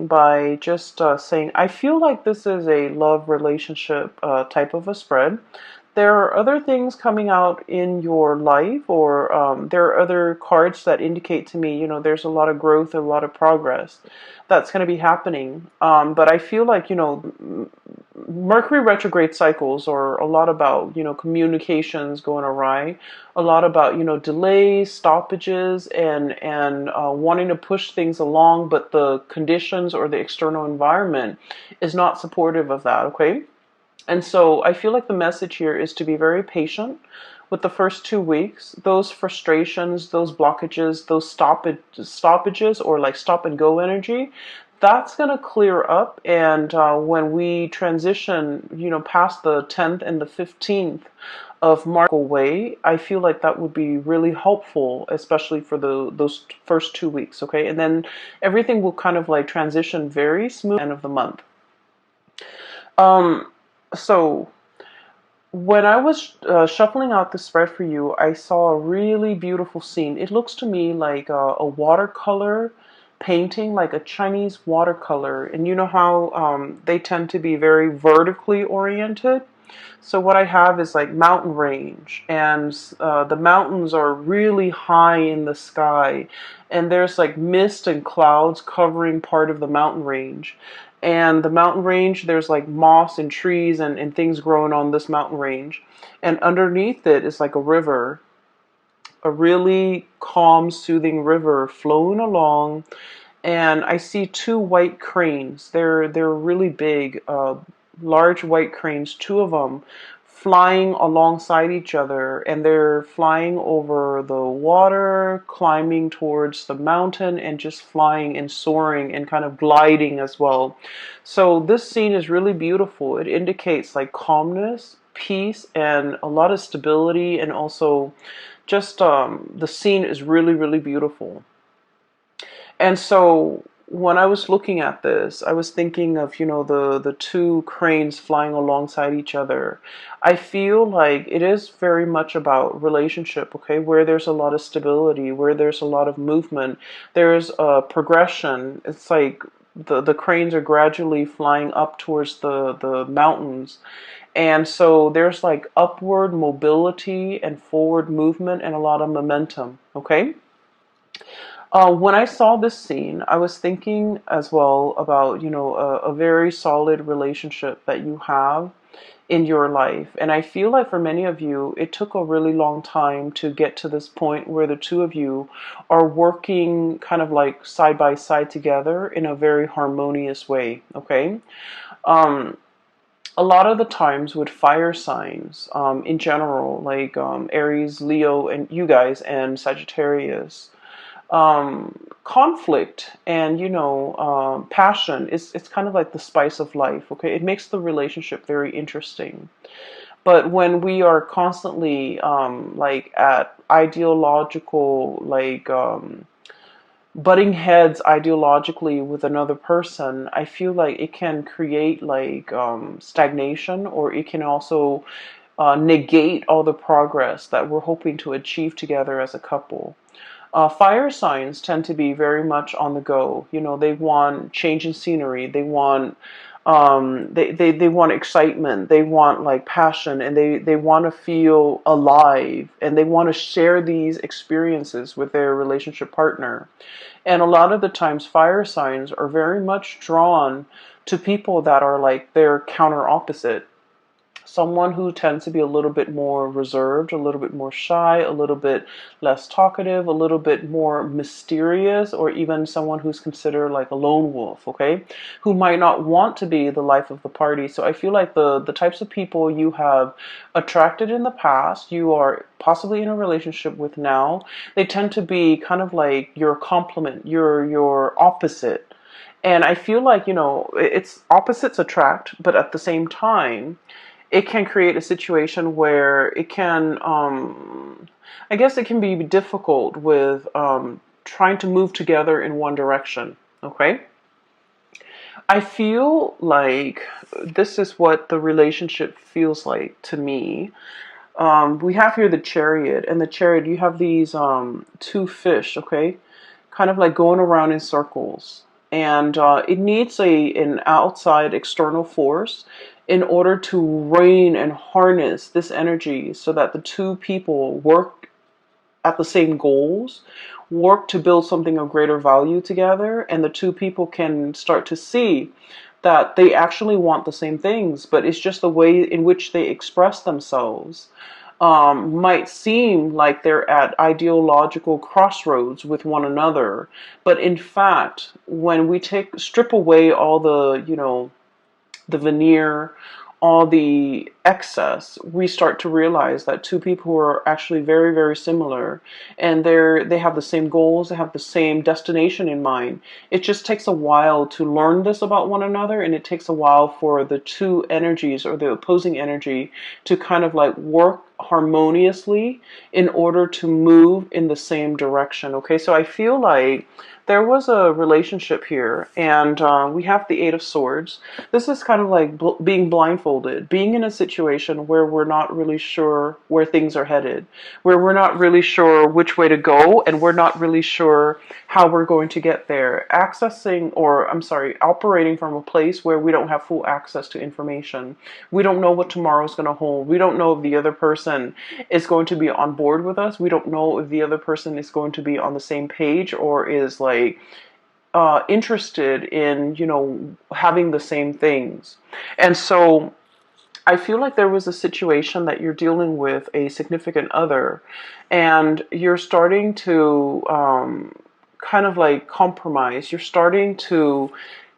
by just saying, I feel like this is a love relationship type of a spread. There are other things coming out in your life, or there are other cards that indicate to me, there's a lot of growth, a lot of progress that's going to be happening. But I feel like, Mercury retrograde cycles are a lot about, communications going awry, a lot about, delays, stoppages, and wanting to push things along, but the conditions or the external environment is not supportive of that, okay? And so I feel like the message here is to be very patient with the first 2 weeks. Those frustrations, those blockages, those stoppages, or like stop and go energy, that's going to clear up. And when we transition, past the 10th and the 15th of March away, I feel like that would be really helpful, especially for those first 2 weeks, okay? And then everything will kind of like transition very smooth at the end of the month. So when I was shuffling out the spread for you, I saw a really beautiful scene. It looks to me like a watercolor painting, like a Chinese watercolor. And you know how they tend to be very vertically oriented? So what I have is like mountain range, and the mountains are really high in the sky, and there's like mist and clouds covering part of the mountain range. And the mountain range, there's like moss and trees and things growing on this mountain range. And underneath it is like a river, a really calm, soothing river flowing along. And I see two white cranes. They're really big, large white cranes, two of them flying alongside each other, and they're flying over the water, climbing towards the mountain, and just flying and soaring and kind of gliding as well. So this scene is really beautiful. It indicates like calmness, peace, and a lot of stability, and also just the scene is really, really beautiful. And so when I was looking at this, I was thinking of, the two cranes flying alongside each other. I feel like it is very much about relationship, okay, where there's a lot of stability, where there's a lot of movement, there's a progression. It's like the cranes are gradually flying up towards the mountains. And so there's like upward mobility and forward movement and a lot of momentum, okay? When I saw this scene, I was thinking as well about, a very solid relationship that you have in your life. And I feel like for many of you, it took a really long time to get to this point where the two of you are working kind of like side by side together in a very harmonious way, okay? Um, a lot of the times with fire signs, in general, like Aries, Leo, and you guys, and Sagittarius, conflict and passion is it's kind of like the spice of life, okay? It makes the relationship very interesting. But when we are constantly like at ideological, like butting heads ideologically with another person, I feel like it can create like stagnation, or it can also negate all the progress that we're hoping to achieve together as a couple. Fire signs tend to be very much on the go. They want change in scenery. They want they want excitement. They want like passion, and they want to feel alive, and they want to share these experiences with their relationship partner. And a lot of the times, fire signs are very much drawn to people that are like their counter opposite. Someone who tends to be a little bit more reserved, a little bit more shy, a little bit less talkative, a little bit more mysterious, or even someone who's considered like a lone wolf, okay? Who might not want to be the life of the party. So I feel like the types of people you have attracted in the past, you are possibly in a relationship with now, they tend to be kind of like your complement, your opposite. And I feel like, it's opposites attract, but at the same time, it can create a situation where it can, I guess it can be difficult with trying to move together in one direction, okay? I feel like this is what the relationship feels like to me. We have here the chariot, and the chariot, you have these two fish, okay? Kind of like going around in circles. and it needs an outside external force in order to rein and harness this energy so that the two people work at the same goals, work to build something of greater value together, and the two people can start to see that they actually want the same things, but it's just the way in which they express themselves might seem like they're at ideological crossroads with one another. But in fact, when we strip away all the veneer, all the excess, we start to realize that two people who are actually very, very similar, and they have the same goals, they have the same destination in mind. It just takes a while to learn this about one another, and it takes a while for the two energies or the opposing energy to kind of like work harmoniously in order to move in the same direction. Okay, so I feel like there was a relationship here, and we have the Eight of Swords. This is kind of like being blindfolded, being in a situation where we're not really sure where things are headed, where we're not really sure which way to go, and we're not really sure how we're going to get there. Operating from a place where we don't have full access to information. We don't know what tomorrow's going to hold. We don't know if the other person is going to be on board with us. We don't know if the other person is going to be on the same page or is like interested in, having the same things. And so I feel like there was a situation that you're dealing with a significant other, and you're starting to kind of like compromise. You're starting to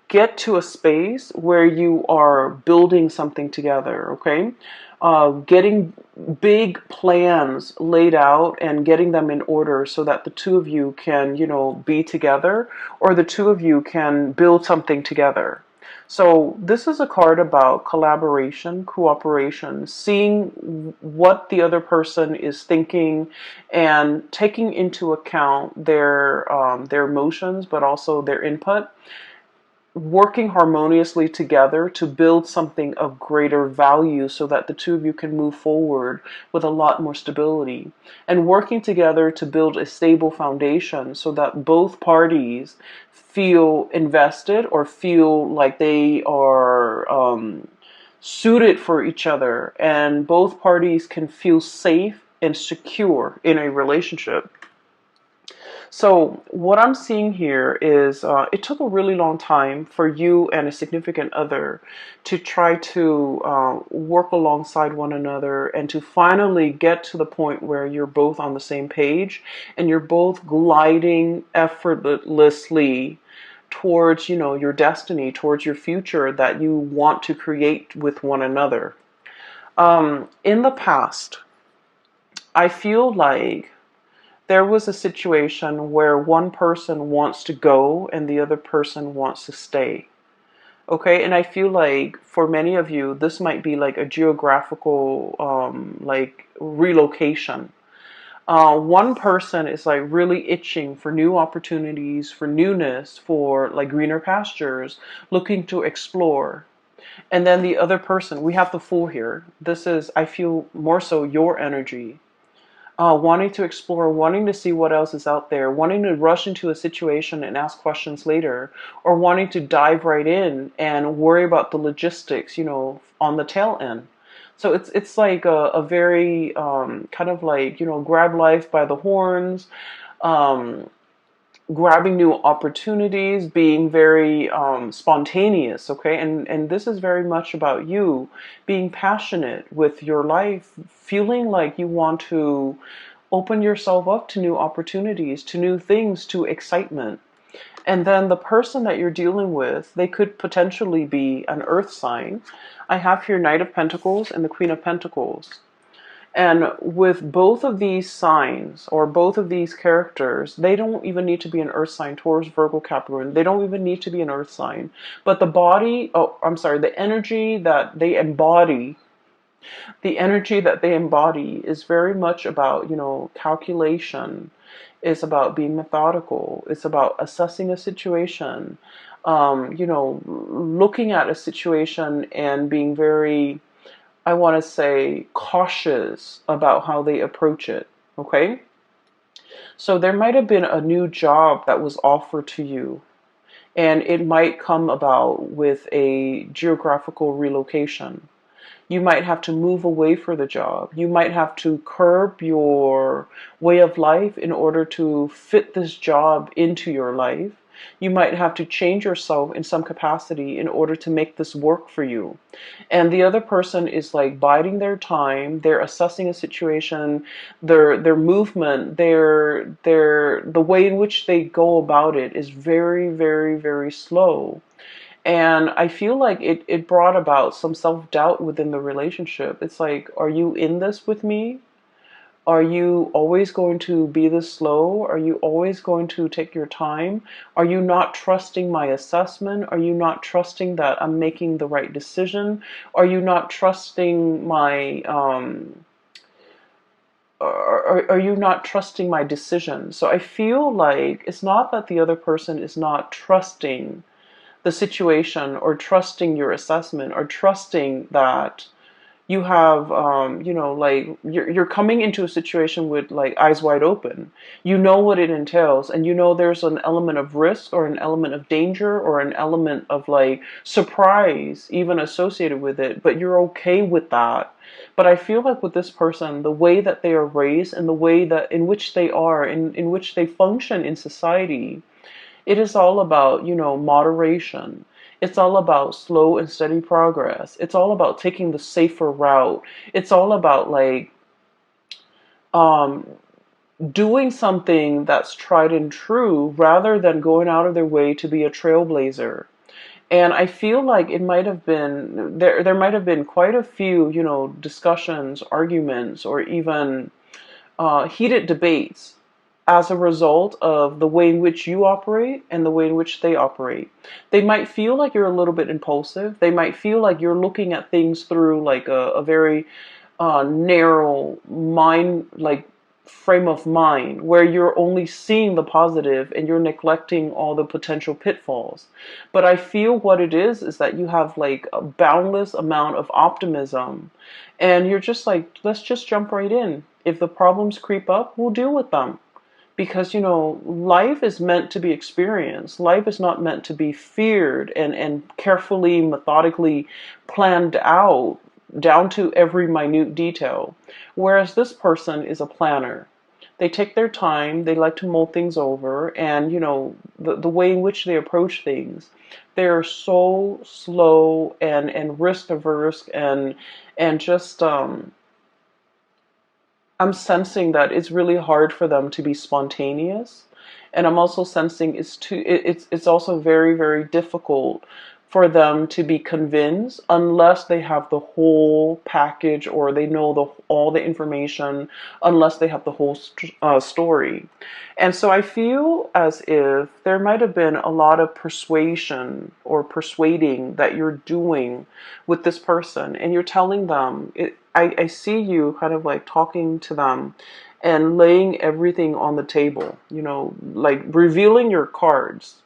get to a space where you are building something together, okay? Getting big plans laid out and getting them in order so that the two of you can, be together, or the two of you can build something together. So this is a card about collaboration, cooperation, seeing what the other person is thinking and taking into account their emotions, but also their input, working harmoniously together to build something of greater value so that the two of you can move forward with a lot more stability, and working together to build a stable foundation so that both parties feel invested or feel like they are suited for each other, and both parties can feel safe and secure in a relationship. So what I'm seeing here is it took a really long time for you and a significant other to try to work alongside one another and to finally get to the point where you're both on the same page and you're both gliding effortlessly towards, your destiny, towards your future that you want to create with one another. In the past, I feel like there was a situation where one person wants to go and the other person wants to stay. Okay, and I feel like for many of you, this might be like a geographical like relocation. One person is like really itching for new opportunities, for newness, for like greener pastures, looking to explore. And then the other person, we have the Fool here. This is, I feel, more so your energy, wanting to explore, wanting to see what else is out there, wanting to rush into a situation and ask questions later, or wanting to dive right in and worry about the logistics, on the tail end. So it's like a very kind of like, grab life by the horns, um, grabbing new opportunities, being very spontaneous, okay? And this is very much about you being passionate with your life, feeling like you want to open yourself up to new opportunities, to new things, to excitement. And then the person that you're dealing with, they could potentially be an earth sign. I have here Knight of Pentacles and the Queen of Pentacles. And with both of these signs or both of these characters, they don't even need to be an earth sign, Taurus, Virgo, Capricorn. They don't even need to be an earth sign. But the energy that they embody, is very much about, calculation. It's about being methodical. It's about assessing a situation, looking at a situation and being very, I want to say, cautious about how they approach it. Okay? So there might have been a new job that was offered to you, And it might come about with a geographical relocation. You might have to move away for the job. You might have to curb your way of life in order to fit this job into your life. You might have to change yourself in some capacity in order to make this work for you. And the other person is like biding their time. They're assessing a situation, their movement, their the way in which they go about it is very, very, very slow. And I feel like it brought about some self-doubt within the relationship. It's like, are you in this with me? Are you always going to be this slow? Are you always going to take your time? Are you not trusting my assessment? Are you not trusting that I'm making the right decision? Are you not trusting my are you not trusting my decision? So I feel like it's not that the other person is not trusting the situation or trusting your assessment or trusting that you have like you're coming into a situation with like eyes wide open. You know what it entails, and you know there's an element of risk or an element of danger or an element of like surprise even associated with it, but you're okay with that. But I feel like with this person, the way that they are raised and the way that in which they are in which they function in society, it is all about, moderation. It's all about slow and steady progress. It's all about taking the safer route. It's all about like um, doing something that's tried and true rather than going out of their way to be a trailblazer. And I feel like it might have been there might have been quite a few, discussions, arguments, or even heated debates as a result of the way in which you operate and the way in which they operate. They might feel like you're a little bit impulsive. They might feel like you're looking at things through like a very narrow mind, like frame of mind, where you're only seeing the positive and you're neglecting all the potential pitfalls. But I feel what it is that you have like a boundless amount of optimism, and you're just like, let's just jump right in. If the problems creep up, we'll deal with them. Because, life is meant to be experienced. Life is not meant to be feared and carefully, methodically planned out down to every minute detail. Whereas this person is a planner. They take their time, they like to mull things over, and, the way in which they approach things, they're so slow and risk averse and just I'm sensing that it's really hard for them to be spontaneous, and I'm also sensing it's also very, very difficult for them to be convinced unless they have the whole package or they know all the information, unless they have the whole story. And so I feel as if there might have been a lot of persuasion or persuading that you're doing with this person, and you're telling them I see you kind of like talking to them and laying everything on the table, like revealing your cards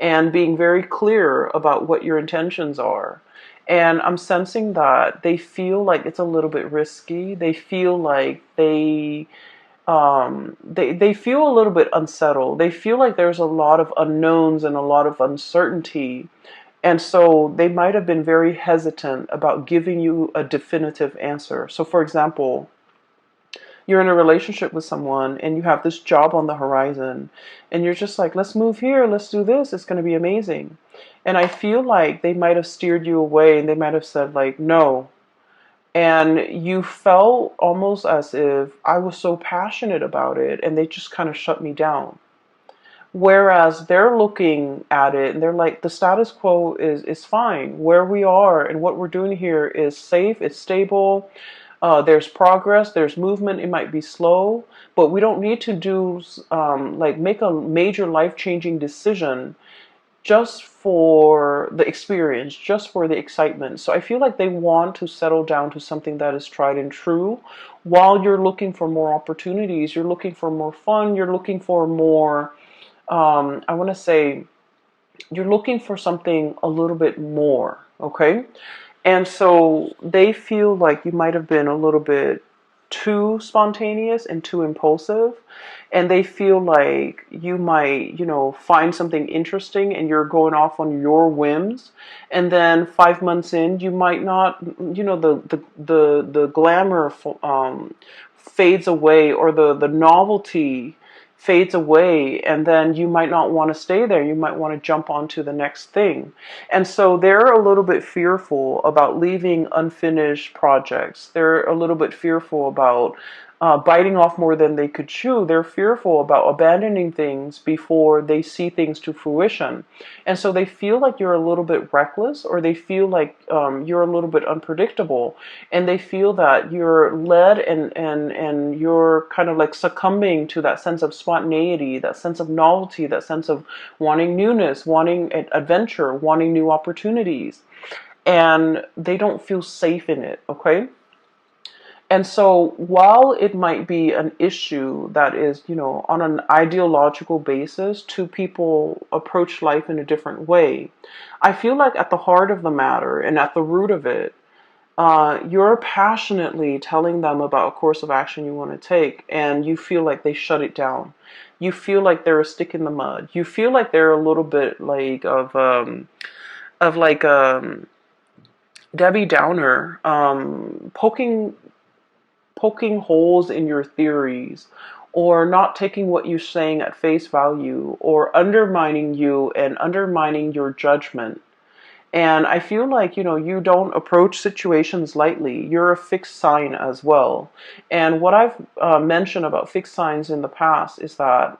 and being very clear about what your intentions are. And I'm sensing that they feel like it's a little bit risky. They feel like they feel a little bit unsettled. They feel like there's a lot of unknowns and a lot of uncertainty. And so they might have been very hesitant about giving you a definitive answer. So, for example, you're in a relationship with someone and you have this job on the horizon, and you're just like, let's move here, let's do this, it's going to be amazing. And I feel like they might have steered you away and they might have said, like, no. And you felt almost as if I was so passionate about it and they just kind of shut me down. Whereas they're looking at it and they're like, the status quo is fine. Where we are and what we're doing here is safe, it's stable. There's progress, there's movement. It might be slow, but we don't need to do like make a major life-changing decision just for the experience, just for the excitement. So I feel like they want to settle down to something that is tried and true while you're looking for more opportunities, you're looking for more fun, you're looking for more, I want to say, you're looking for something a little bit more, okay? And so they feel like you might have been a little bit too spontaneous and too impulsive, and they feel like you might, find something interesting and you're going off on your whims, and then 5 months in, you might not, the glamour fades away, or the novelty fades away, and then you might not want to stay there. You might want to jump onto the next thing. And so they're a little bit fearful about leaving unfinished projects. They're a little bit fearful about biting off more than they could chew. They're fearful about abandoning things before they see things to fruition. And so they feel like you're a little bit reckless, or they feel like you're a little bit unpredictable. And they feel that you're led, and you're kind of like succumbing to that sense of spontaneity, that sense of novelty, that sense of wanting newness, wanting adventure, wanting new opportunities. And they don't feel safe in it, okay? And so while it might be an issue that is, on an ideological basis, two people approach life in a different way, I feel like at the heart of the matter and at the root of it, you're passionately telling them about a course of action you want to take, and you feel like they shut it down. You feel like they're a stick in the mud. You feel like they're a little bit like of like Debbie Downer, poking holes in your theories, or not taking what you're saying at face value, or undermining you and undermining your judgment. And I feel like, you don't approach situations lightly. You're a fixed sign as well. And what I've mentioned about fixed signs in the past is that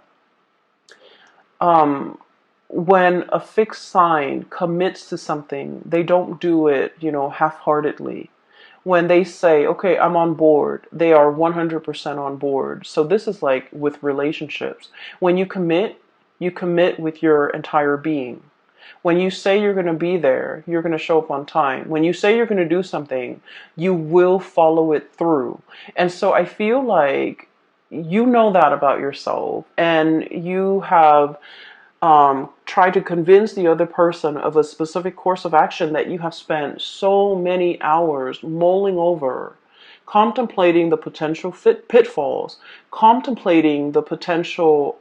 when a fixed sign commits to something, they don't do it, half-heartedly. When they say, okay, I'm on board, they are 100% on board. So this is like with relationships. When you commit with your entire being. When you say you're going to be there, you're going to show up on time. When you say you're going to do something, you will follow it through. And so I feel like you know that about yourself, and you have try to convince the other person of a specific course of action that you have spent so many hours mulling over, contemplating the potential pitfalls, contemplating the potential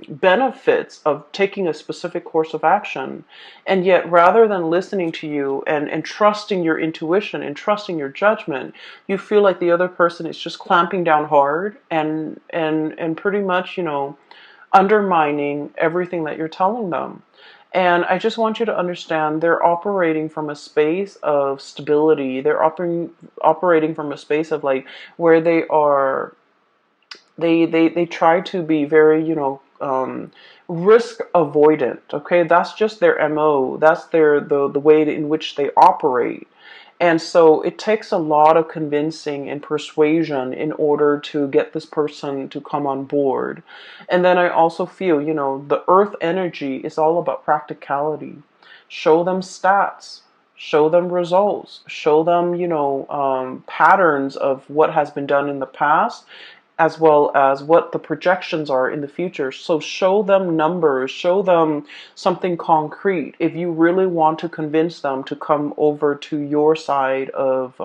benefits of taking a specific course of action. And yet, rather than listening to you and trusting your intuition and trusting your judgment, you feel like the other person is just clamping down hard and pretty much, undermining everything that you're telling them. And I just want you to understand, they're operating from a space of stability. They're operating from a space of like where they try to be very, risk avoidant. Okay, that's just their MO. That's the way in which they operate. And so it takes a lot of convincing and persuasion in order to get this person to come on board. And then I also feel, the earth energy is all about practicality. Show them stats, show them results, show them, patterns of what has been done in the past, as well as what the projections are in the future. So show them numbers, show them something concrete if you really want to convince them to come over to your side of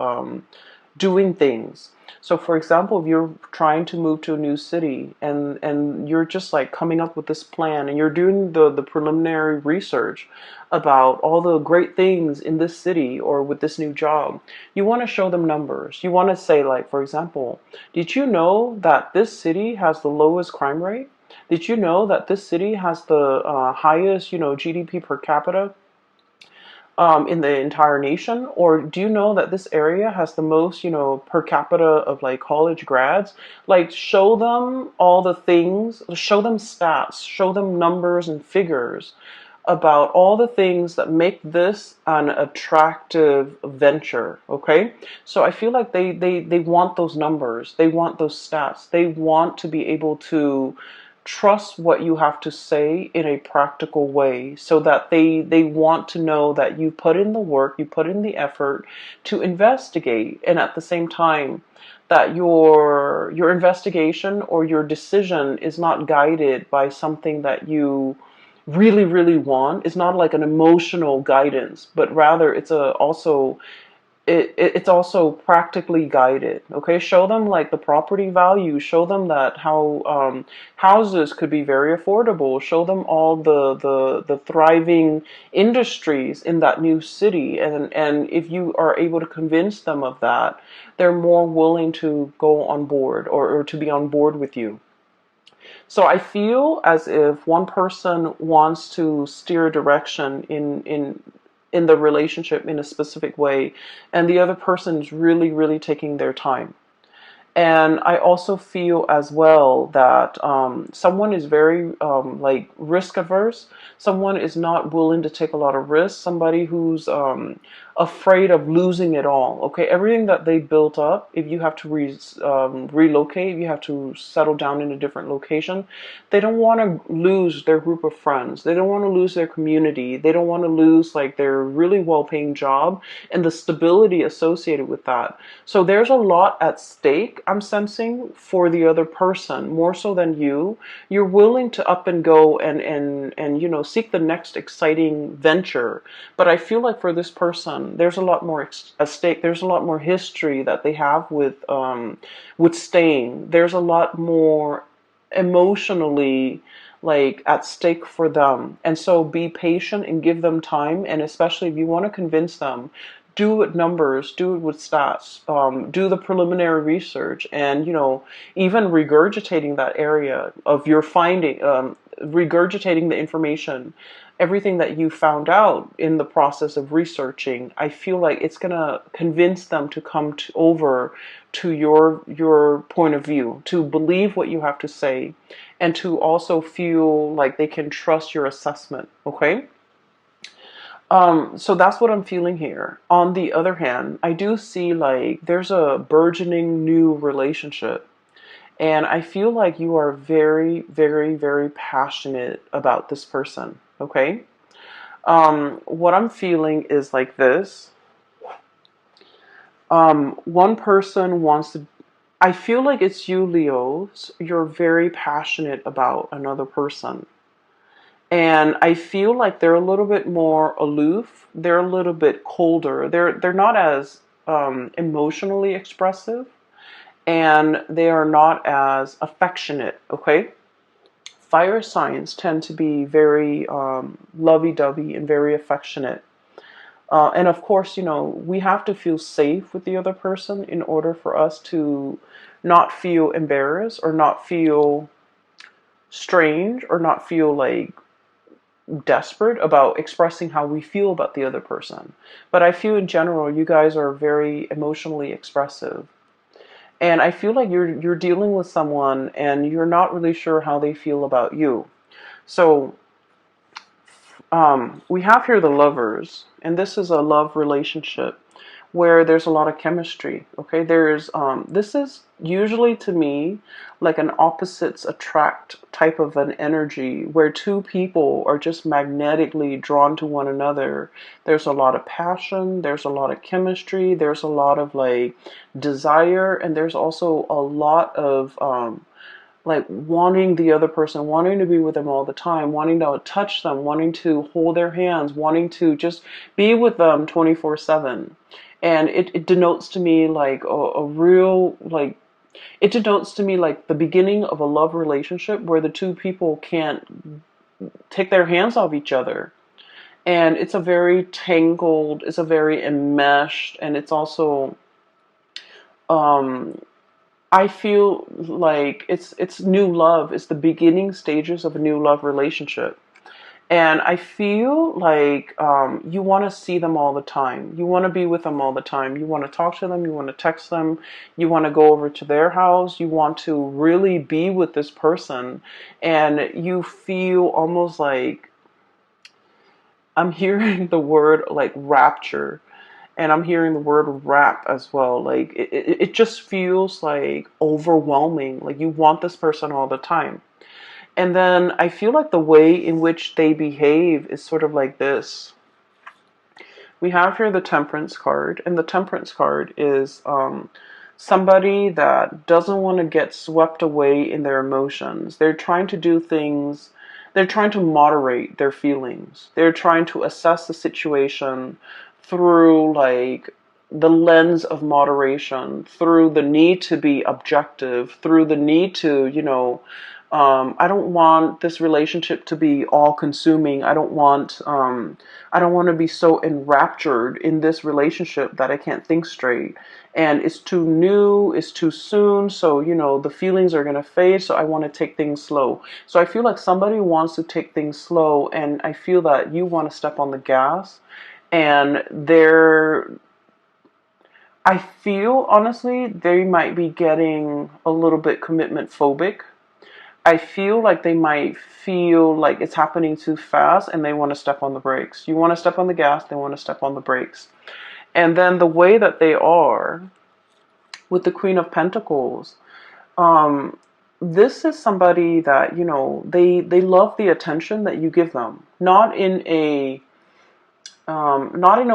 doing things. So for example, if you're trying to move to a new city, and you're just like coming up with this plan, and you're doing the preliminary research about all the great things in this city or with this new job, you want to show them numbers. You want to say, like, for example, did you know that this city has the lowest crime rate? Did you know that this city has the highest, GDP per capita in the entire nation? Or do you know that this area has the most, per capita of like college grads? Like, show them all the things, show them stats, show them numbers and figures about all the things that make this an attractive venture. Okay, so I feel like they want those numbers, they want those stats, they want to be able to trust what you have to say in a practical way, so that they want to know that you put in the work, you put in the effort to investigate, and at the same time that your investigation or your decision is not guided by something that you really, really want. It's not like an emotional guidance, but rather it's it's also practically guided. Okay, show them like the property value, show them that how houses could be very affordable, show them all the thriving industries in that new city, and if you are able to convince them of that, they're more willing to go on board, or to be on board with you. So I feel as if one person wants to steer a direction in the relationship in a specific way, and the other person is really, really taking their time. And I also feel as well that someone is very like risk averse. Someone is not willing to take a lot of risks. Somebody who's afraid of losing it all. Okay, everything that they built up, if you have to relocate, if you have to settle down in a different location, they don't want to lose their group of friends. They don't want to lose their community. They don't want to lose like their really well-paying job and the stability associated with that. So there's a lot at stake, I'm sensing, for the other person, more so than you. You're willing to up and go and seek the next exciting venture. But I feel like for this person, there's a lot more at stake. There's a lot more history that they have with staying. There's a lot more emotionally like at stake for them. And so be patient and give them time. And especially if you want to convince them, do it with numbers, do it with stats, do the preliminary research, and even regurgitating that area of your finding, regurgitating the information, everything that you found out in the process of researching. I feel like it's gonna convince them to come over to your point of view, to believe what you have to say, and to also feel like they can trust your assessment. Okay. So that's what I'm feeling here. On the other hand, I do see like there's a burgeoning new relationship. And I feel like you are very, very, very passionate about this person. Okay. What I'm feeling is like this. One person wants to, I feel like it's you, Leos. You're very passionate about another person. And I feel like they're a little bit more aloof. They're a little bit colder. They're not as emotionally expressive, and they are not as affectionate. Okay, fire signs tend to be very lovey-dovey and very affectionate. And of course, we have to feel safe with the other person in order for us to not feel embarrassed or not feel strange or not feel like desperate about expressing how we feel about the other person. But I feel in general, you guys are very emotionally expressive. And I feel like you're dealing with someone and you're not really sure how they feel about you. So we have here the lovers, and this is a love relationship where there's a lot of chemistry. Okay, this is usually to me like an opposites attract type of an energy where two people are just magnetically drawn to one another. There's a lot of passion, there's a lot of chemistry, there's a lot of like desire, and there's also a lot of like wanting the other person, wanting to be with them all the time, wanting to touch them, wanting to hold their hands, wanting to just be with them 24/7. And it denotes to me like a real, like, it denotes to me like the beginning of a love relationship where the two people can't take their hands off each other. And it's a very tangled, it's a very enmeshed, and it's also, um, I feel like it's new love. It's the beginning stages of a new love relationship. And I feel like you want to see them all the time. You want to be with them all the time. You want to talk to them. You want to text them. You want to go over to their house. You want to really be with this person. And you feel almost like, I'm hearing the word like rapture. And I'm hearing the word rap as well. Like it just feels like overwhelming. Like you want this person all the time. And then I feel like the way in which they behave is sort of like this. We have here the Temperance card, and the Temperance card is somebody that doesn't want to get swept away in their emotions. They're trying to do things, they're trying to moderate their feelings. They're trying to assess the situation through like the lens of moderation, through the need to be objective, through the need to, I don't want this relationship to be all consuming. I don't want to be so enraptured in this relationship that I can't think straight. And it's too new, it's too soon. So, the feelings are going to fade. So I want to take things slow. So I feel like somebody wants to take things slow. And I feel that you want to step on the gas. And I feel honestly, they might be getting a little bit commitment phobic. I feel like they might feel like it's happening too fast and they want to step on the brakes. You want to step on the gas, they want to step on the brakes. And then the way that they are with the Queen of Pentacles, um, this is somebody that, they love the attention that you give them. Not in a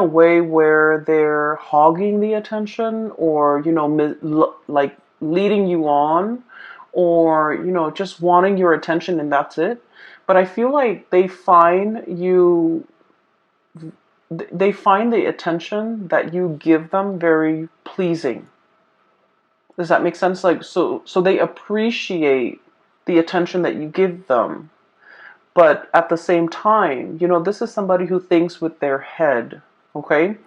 way where they're hogging the attention or, like leading you on or, just wanting your attention and that's it. But I feel like they find the attention that you give them very pleasing. Does that make sense? Like, so they appreciate the attention that you give them. But at the same time, this is somebody who thinks with their head, okay?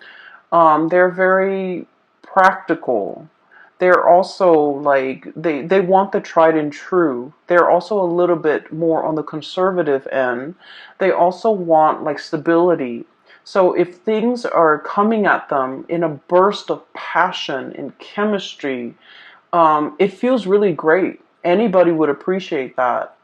They're very practical. They're also like, they want the tried and true. They're also a little bit more on the conservative end. They also want like stability. So if things are coming at them in a burst of passion and chemistry, it feels really great. Anybody would appreciate that.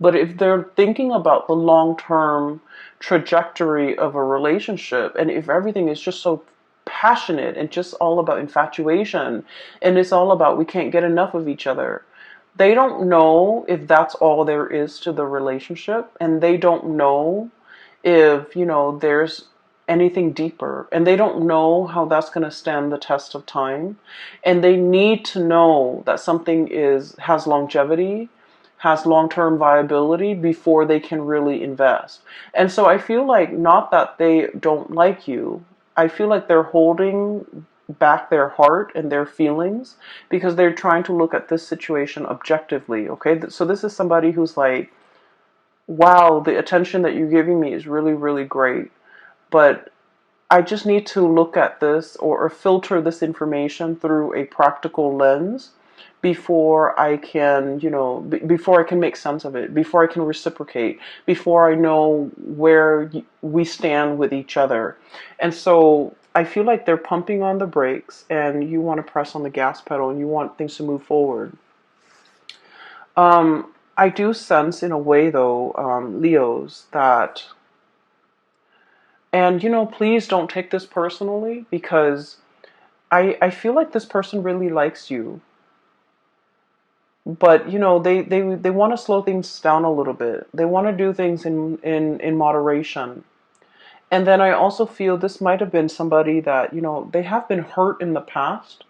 But if they're thinking about the long-term trajectory of a relationship, and if everything is just so passionate and just all about infatuation, and it's all about we can't get enough of each other, they don't know if that's all there is to the relationship, and they don't know if, there's anything deeper, and they don't know how that's going to stand the test of time, and they need to know that something has longevity, has long-term viability before they can really invest. And so I feel like, not that they don't like you, I feel like they're holding back their heart and their feelings because they're trying to look at this situation objectively, okay? So this is somebody who's like, wow, the attention that you're giving me is really, really great, but I just need to look at this or filter this information through a practical lens before I can, before I can make sense of it, before I can reciprocate, before I know where we stand with each other. And so I feel like they're pumping on the brakes and you want to press on the gas pedal and you want things to move forward. I do sense in a way though, Leos, that, and please don't take this personally because I feel like this person really likes you. But they want to slow things down a little bit. They want to do things in moderation. And then I also feel this might have been somebody that, they have been hurt in the past.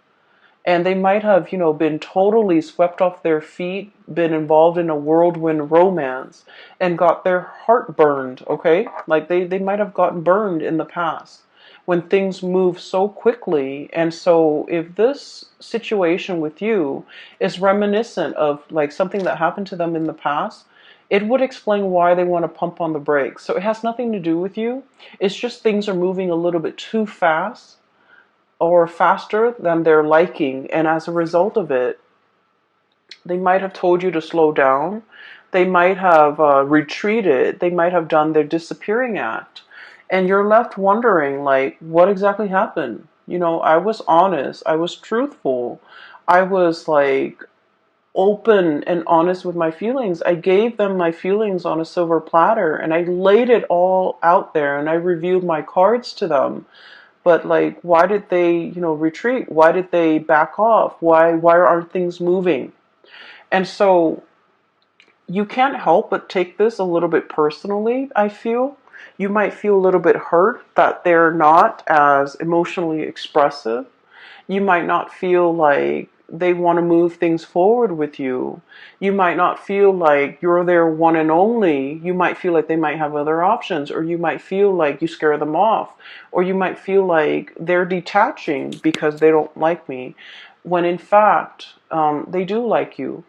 And they might have, been totally swept off their feet, been involved in a whirlwind romance, and got their heart burned, okay? Like they might have gotten burned in the past when things move so quickly. And so if this situation with you is reminiscent of like something that happened to them in the past, it would explain why they want to pump on the brakes. So it has nothing to do with you. It's just things are moving a little bit too fast or faster than they're liking. And as a result of it, they might have told you to slow down. They might have retreated. They might have done their disappearing act. And you're left wondering, like, what exactly happened? I was honest. I was truthful. I was like open and honest with my feelings. I gave them my feelings on a silver platter and I laid it all out there and I reviewed my cards to them. But like, why did they, retreat? Why did they back off? Why aren't things moving? And so you can't help but take this a little bit personally, I feel. You might feel a little bit hurt that they're not as emotionally expressive. You might not feel like they want to move things forward with you. You might not feel like you're their one and only. You might feel like they might have other options, or you might feel like you scare them off, or you might feel like they're detaching because they don't like me, when in fact, they do like you.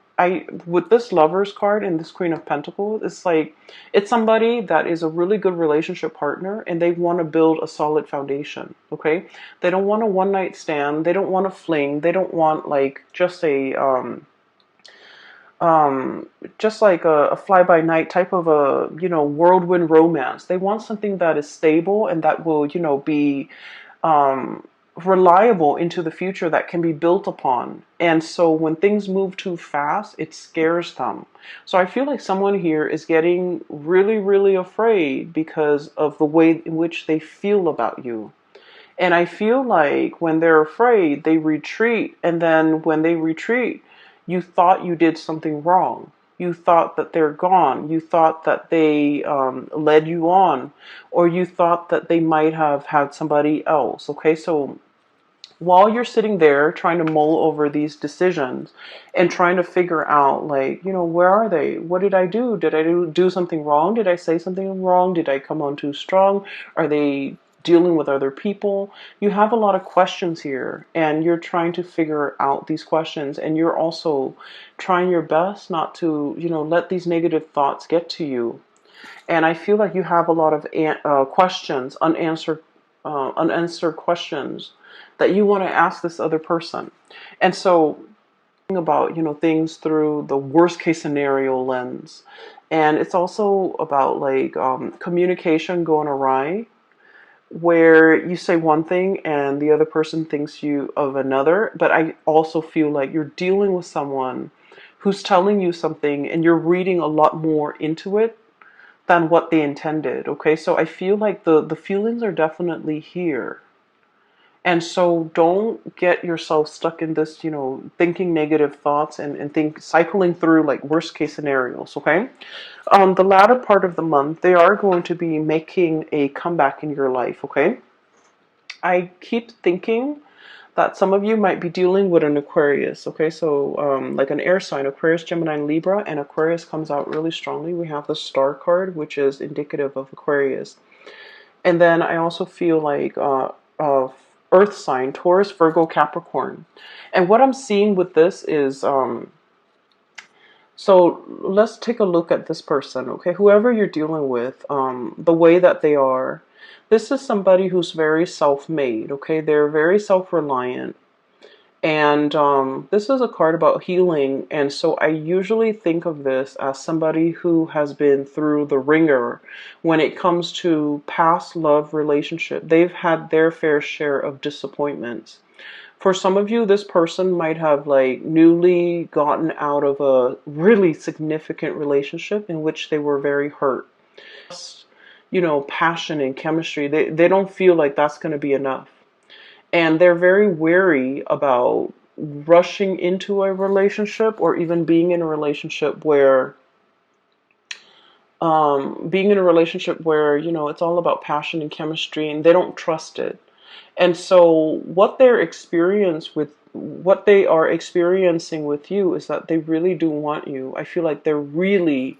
With this Lovers card and this Queen of Pentacles, it's like it's somebody that is a really good relationship partner, and they want to build a solid foundation. Okay, they don't want a one night stand. They don't want a fling. They don't want like just like a fly by night type of a whirlwind romance. They want something that is stable and that will be um, reliable into the future, that can be built upon. And so when things move too fast, it scares them. So I feel like someone here is getting really, really afraid because of the way in which they feel about you. And I feel like when they're afraid, they retreat. And then when they retreat, you thought you did something wrong. You thought that they're gone. You thought that they led you on, or you thought that they might have had somebody else. Okay, so while you're sitting there trying to mull over these decisions and trying to figure out, like, where are they? What did I do? Did I do something wrong? Did I say something wrong? Did I come on too strong? Are they dealing with other people? You have a lot of questions here, and you're trying to figure out these questions, and you're also trying your best not to, let these negative thoughts get to you. And I feel like you have a lot of questions, unanswered questions that you want to ask this other person. And so about things through the worst case scenario lens. And it's also about like communication going awry, where you say one thing and the other person thinks you of another. But I also feel like you're dealing with someone who's telling you something and you're reading a lot more into it than what they intended. Okay, so I feel like the feelings are definitely here. And so don't get yourself stuck in this, thinking negative thoughts and think cycling through like worst case scenarios. Okay, the latter part of the month, they are going to be making a comeback in your life. Okay, I keep thinking that some of you might be dealing with an Aquarius. Okay, so like an air sign, Aquarius, Gemini, and Libra, and Aquarius comes out really strongly. We have the Star card, which is indicative of Aquarius. And then I also feel like Earth sign, Taurus, Virgo, Capricorn. And what I'm seeing with this is, so let's take a look at this person, okay? Whoever you're dealing with, the way that they are, this is somebody who's very self-made, okay? They're very self-reliant. And this is a card about healing. And so I usually think of this as somebody who has been through the ringer when it comes to past love relationship. They've had their fair share of disappointments. For some of you, this person might have like newly gotten out of a really significant relationship in which they were very hurt. Passion and chemistry, they don't feel like that's going to be enough. And they're very wary about rushing into a relationship, or even being in a relationship where it's all about passion and chemistry, and they don't trust it. And so what they are experiencing with you is that they really do want you. I feel like they're really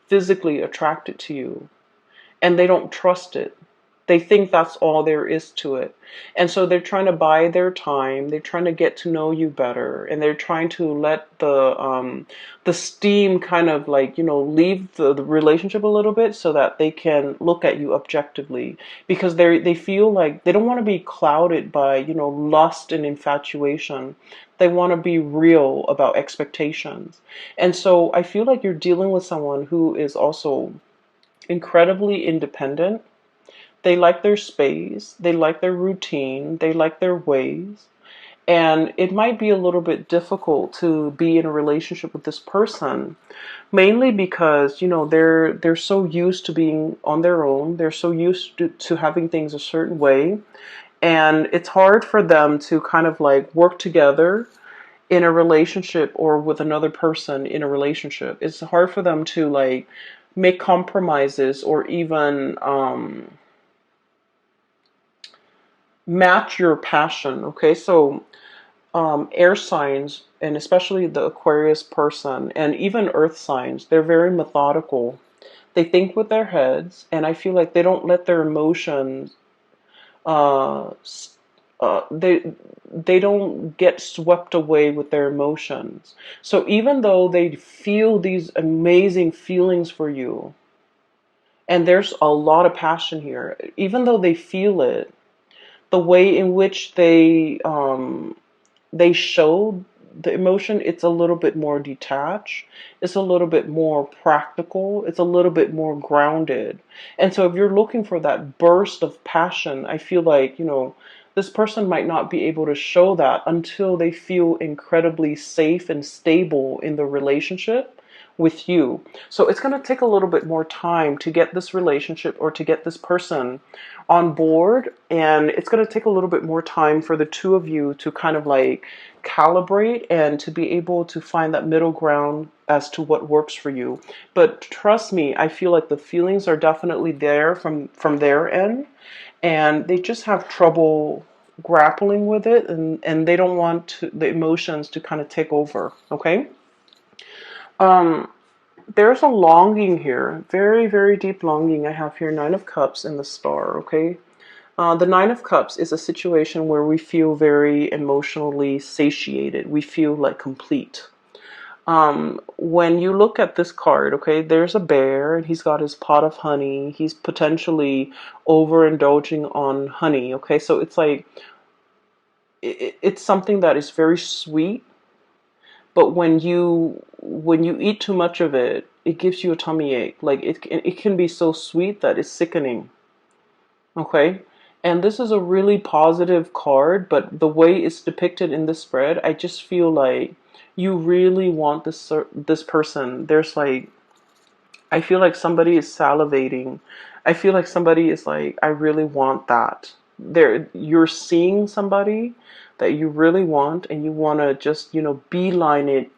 physically attracted to you, and they don't trust it. They think that's all there is to it. And so they're trying to buy their time. They're trying to get to know you better. And they're trying to let the steam kind of like, leave the relationship a little bit so that they can look at you objectively. Because they feel like they don't want to be clouded by, lust and infatuation. They want to be real about expectations. And so I feel like you're dealing with someone who is also incredibly independent. They like their space, they like their routine, they like their ways. And it might be a little bit difficult to be in a relationship with this person, mainly because, they're so used to being on their own. They're so used to having things a certain way. And it's hard for them to kind of like work together in a relationship, or with another person in a relationship. It's hard for them to like make compromises, or even match your passion. Okay, so Air signs, and especially the Aquarius person, and even earth signs, they're very methodical. They think with their heads, and I feel like they don't let their emotions uh, s- uh, they they don't get swept away with their emotions. So even though they feel these amazing feelings for you, and there's a lot of passion here, even though they feel it, the way in which they show the emotion, it's a little bit more detached, it's a little bit more practical, it's a little bit more grounded. And so if you're looking for that burst of passion, I feel like, this person might not be able to show that until they feel incredibly safe and stable in the relationship with you. So it's going to take a little bit more time to get this relationship or to get this person on board, and it's going to take a little bit more time for the two of you to kind of like calibrate and to be able to find that middle ground as to what works for you. But trust me, I feel like the feelings are definitely there from their end, and they just have trouble grappling with it, and they don't want the emotions to kind of take over. Okay. um there's a longing here, very, very deep longing. I have here Nine of Cups and the Star. Okay. The Nine of Cups is a situation where we feel very emotionally satiated. We feel like complete. When you look at this card, okay, there's a bear and he's got his pot of honey. He's potentially overindulging on honey. Okay, so it's like it's something that is very sweet, but when you eat too much of it, it gives you a tummy ache. Like it can be so sweet that it's sickening. Okay. And this is a really positive card, but the way it's depicted in the spread, I just feel like you really want this person. There's like, I feel like somebody is salivating. I feel like somebody is like, I really want that. You're seeing somebody that you really want, and you want to just, beelining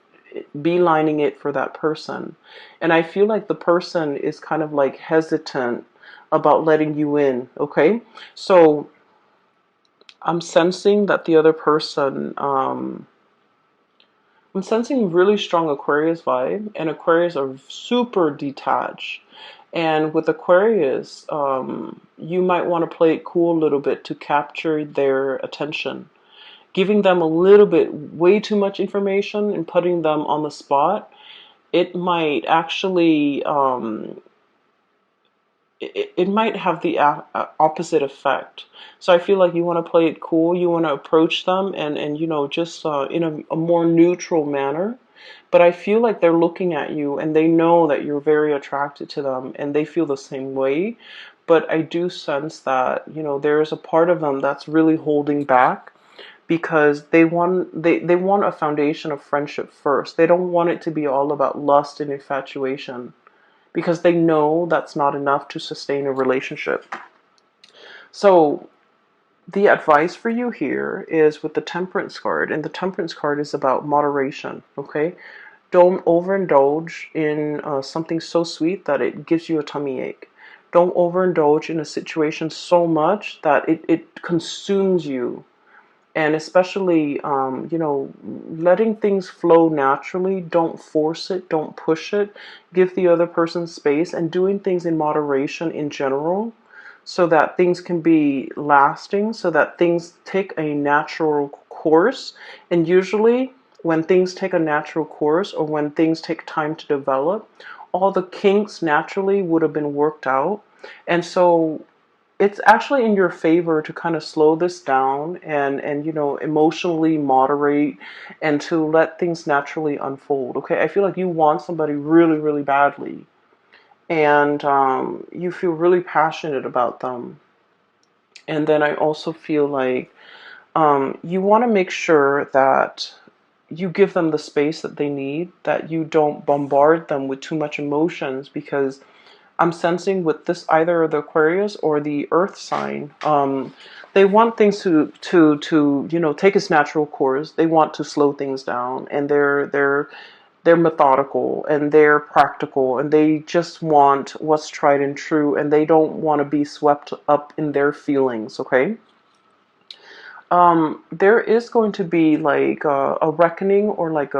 it for that person. And I feel like the person is kind of like hesitant about letting you in. Okay. So I'm sensing that the other person, I'm sensing really strong Aquarius vibe, and Aquarius are super detached. And with Aquarius, you might want to play it cool a little bit to capture their attention. Giving them a little bit, way too much information and putting them on the spot, it might actually it might have the opposite effect. So I feel like you want to play it cool. You want to approach them and just in a more neutral manner. But I feel like they're looking at you and they know that you're very attracted to them and they feel the same way. But I do sense that, there's a part of them that's really holding back because they want a foundation of friendship first. They don't want it to be all about lust and infatuation because they know that's not enough to sustain a relationship. So the advice for you here is with the Temperance card, and the Temperance card is about moderation. Okay, don't overindulge in something so sweet that it gives you a tummy ache. Don't overindulge in a situation so much that it consumes you. And especially, letting things flow naturally. Don't force it, don't push it. Give the other person space, and doing things in moderation in general so that things can be lasting, so that things take a natural course. And usually, when things take a natural course or when things take time to develop, all the kinks naturally would have been worked out. And so it's actually in your favor to kind of slow this down and emotionally moderate and to let things naturally unfold. Okay, I feel like you want somebody really, really badly, and you feel really passionate about them. And then I also feel like you want to make sure that you give them the space that they need, that you don't bombard them with too much emotions, because I'm sensing with this either the Aquarius or the Earth sign, they want things to take its natural course. They want to slow things down, and they're methodical and they're practical, and they just want what's tried and true, and they don't want to be swept up in their feelings. Okay. There is going to be like a reckoning or like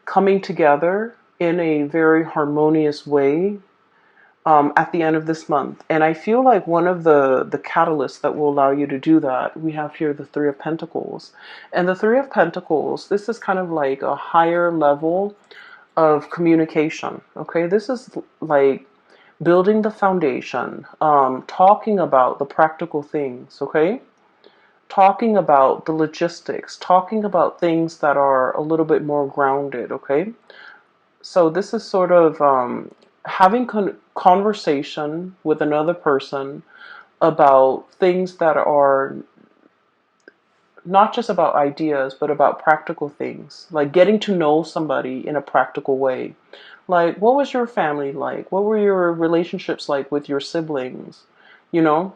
coming together in a very harmonious way at the end of this month. And I feel like one of the catalysts that will allow you to do that, we have here the Three of Pentacles. And the Three of Pentacles, this is kind of like a higher level of communication. Okay, this is like building the foundation, talking about the practical things. Okay, talking about the logistics, talking about things that are a little bit more grounded. Okay, so this is sort of having conversation with another person about things that are not just about ideas, but about practical things, like getting to know somebody in a practical way. Like, what was your family like? What were your relationships like with your siblings? You know,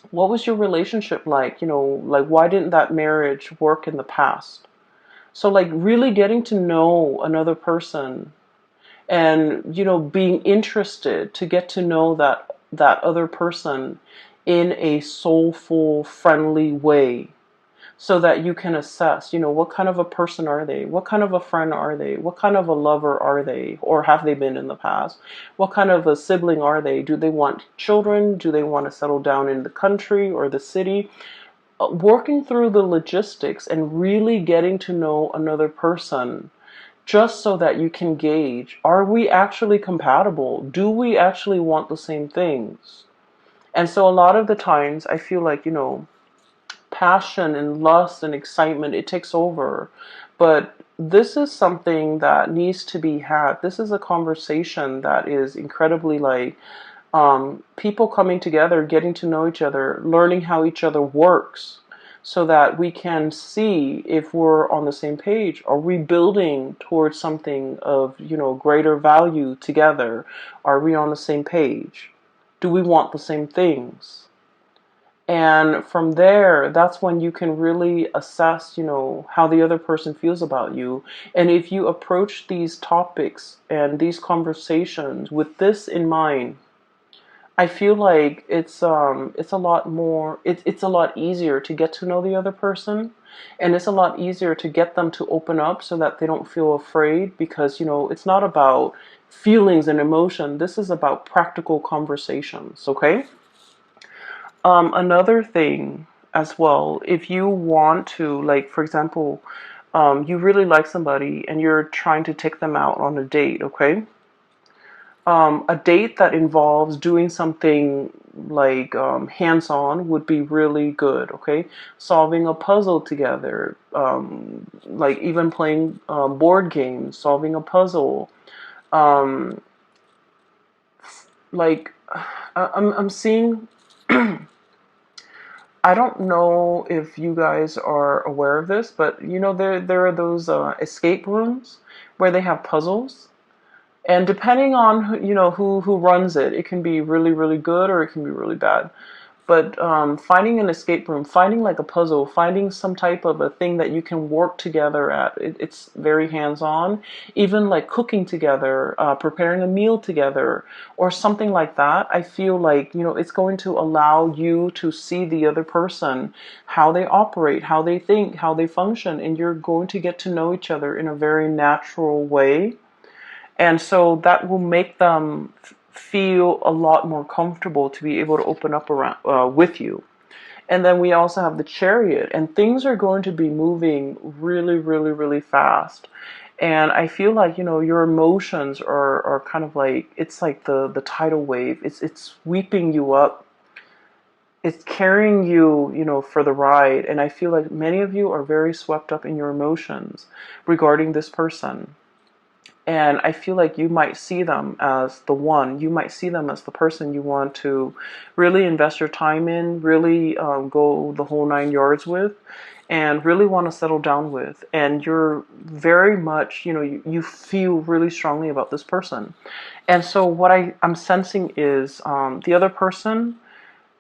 what was your relationship like? You know, like, why didn't that marriage work in the past? So, like, really getting to know another person and, you know, being interested to get to know that other person in a soulful, friendly way, so that you can assess, you know, what kind of a person are they? What kind of a friend are they? What kind of a lover are they? Or have they been in the past? What kind of a sibling are they? Do they want children? Do they want to settle down in the country or the city? Working through the logistics and really getting to know another person, just so that you can gauge, are we actually compatible? Do we actually want the same things? And so a lot of the times I feel like, you know, passion and lust and excitement, it takes over. But this is something that needs to be had. This is a conversation that is incredibly like people coming together, getting to know each other, learning how each other works, so that we can see if we're on the same page. Are we building towards something of, you know, greater value together? Are we on the same page? Do we want the same things? And from there, that's when you can really assess, you know, how the other person feels about you. And if you approach these topics and these conversations with this in mind, I feel like it's a lot more, it's a lot easier to get to know the other person, and it's a lot easier to get them to open up so that they don't feel afraid, because, you know, it's not about feelings and emotion. This is about practical conversations. Okay. Another thing as well, if you want to, like, for example, you really like somebody and you're trying to take them out on a date. Okay. A date that involves doing something like hands-on would be really good. Okay, solving a puzzle together, like even playing board games, solving a puzzle. Um, like I'm seeing. I don't know if you guys are aware of this, but you know there are those escape rooms where they have puzzles. And depending on you know who runs it, it can be really really good or it can be really bad. But finding an escape room, finding like a puzzle, finding some type of a thing that you can work together at, it's very hands-on. Even like cooking together, preparing a meal together, or something like that. I feel like, you know, it's going to allow you to see the other person, how they operate, how they think, how they function, and you're going to get to know each other in a very natural way. And so that will make them feel a lot more comfortable to be able to open up around with you. And then we also have the Chariot, and things are going to be moving really, really, really fast. And I feel like, you know, your emotions are kind of like, it's like the tidal wave. It's sweeping you up. It's carrying you, you know, for the ride. And I feel like many of you are very swept up in your emotions regarding this person. And I feel like you might see them as the one. You might see them as the person you want to really invest your time in, really go the whole 9 yards with, and really want to settle down with. And you're very much, you know, you feel really strongly about this person. And so what I'm sensing is the other person,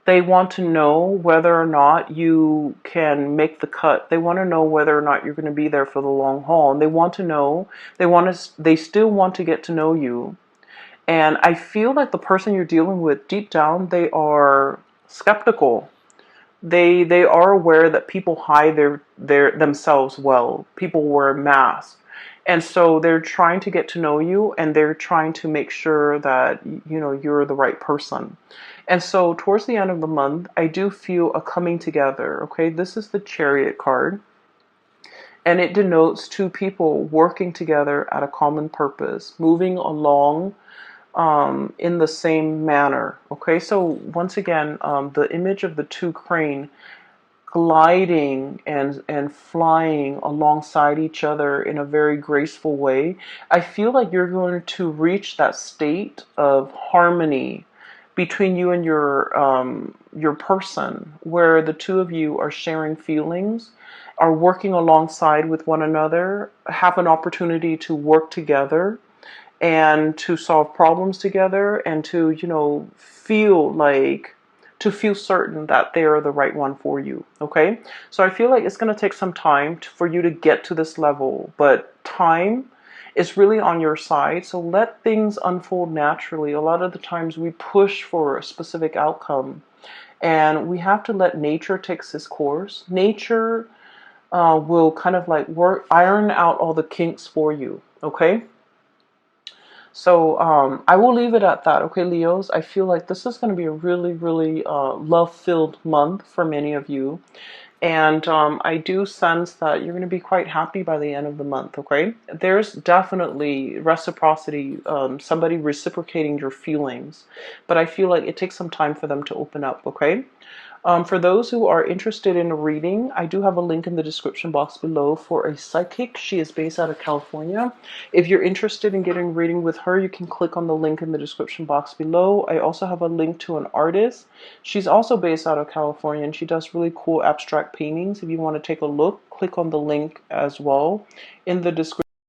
they want to know whether or not you can make the cut. They want to know whether or not you're going to be there for the long haul. And they want to know, they still want to get to know you. And I feel like the person you're dealing with, deep down, they are skeptical. They are aware that people hide their themselves well. People wear masks. And so they're trying to get to know you, and they're trying to make sure that you're the right person. And so towards the end of the month, I do feel a coming together. Okay, this is the Chariot card, and it denotes two people working together at a common purpose, moving along in the same manner. Okay, so once again, the image of the two crane gliding and flying alongside each other in a very graceful way. I feel like you're going to reach that state of harmony between you and your person, where the two of you are sharing feelings, are working alongside with one another, have an opportunity to work together and to solve problems together, and to feel certain that they are the right one for you. Okay, so I feel like it's going to take some time for you to get to this level, but time is really on your side. So let things unfold naturally. A lot of the times we push for a specific outcome, and we have to let nature take its course. Nature will kind of like iron out all the kinks for you. Okay, so I will leave it at that. Okay, Leos, I feel like this is going to be a really, really love-filled month for many of you. And I do sense that you're going to be quite happy by the end of the month, okay? There's definitely reciprocity, somebody reciprocating your feelings. But I feel like it takes some time for them to open up, okay? For those who are interested in a reading, I do have a link in the description box below for a psychic. She is based out of California. If you're interested in getting a reading with her, you can click on the link in the description box below. I also have a link to an artist. She's also based out of California, and she does really cool abstract paintings. If you want to take a look, click on the link as well in the description.